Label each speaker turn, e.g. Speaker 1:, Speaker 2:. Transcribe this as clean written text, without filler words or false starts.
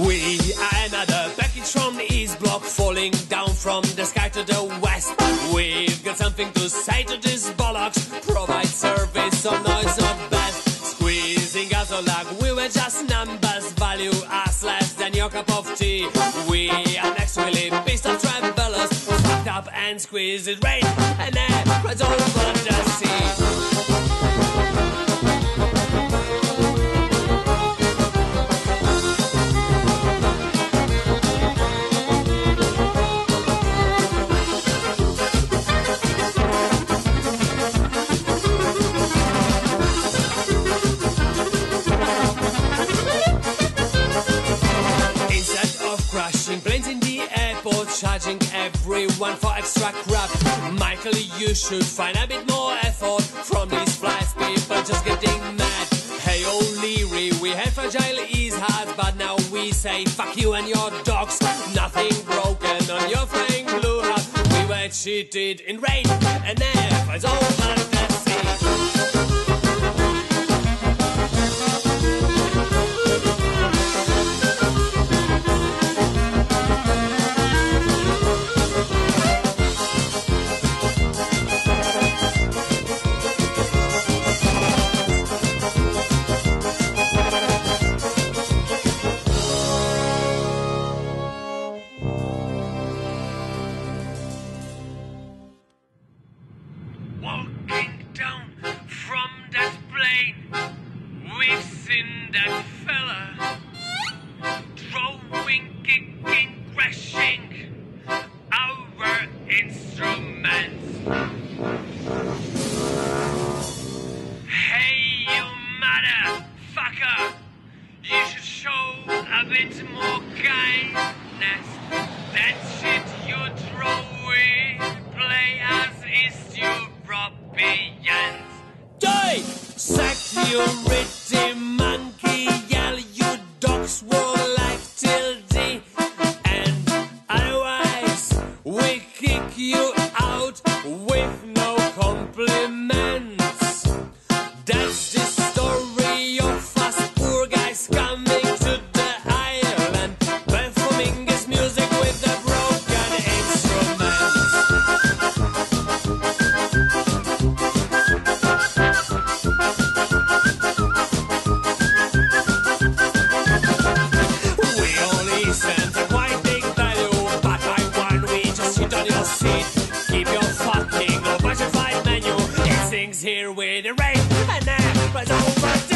Speaker 1: We are another package from the East Block, falling down from the sky to the west. We've got something to say to these bollocks. Provide service, so noise not bad. Squeezing us all like we were just numbers. Value us less than your cup of tea. We are next really beast of travelers. Fucked up and squeeze it rain and air right over the sea. Planes in the airport, charging everyone for extra crap. Michael, you should find a bit more effort from these flights. People just getting mad. Hey, O'Leary, we had fragile ease hearts, but now we say fuck you and your dogs. Nothing broken on your flying blue heart. We were cheated in rain and air. It's over the sea.
Speaker 2: Walking down from that plane, we've seen that fella throwing, kicking, crashing our instruments. Hey, you motherfucker, you should show a bit more kindness. That shit you throwing, play as is you Europeans.
Speaker 1: Die! Security monkey, yell, you dogs will life till the end. Otherwise, we kick you out with no compliments. That's the story of us poor guys coming to the island, performing his music with the broken instruments. Keep your fucking old budget fight menu. It sings here with the rain and then right over.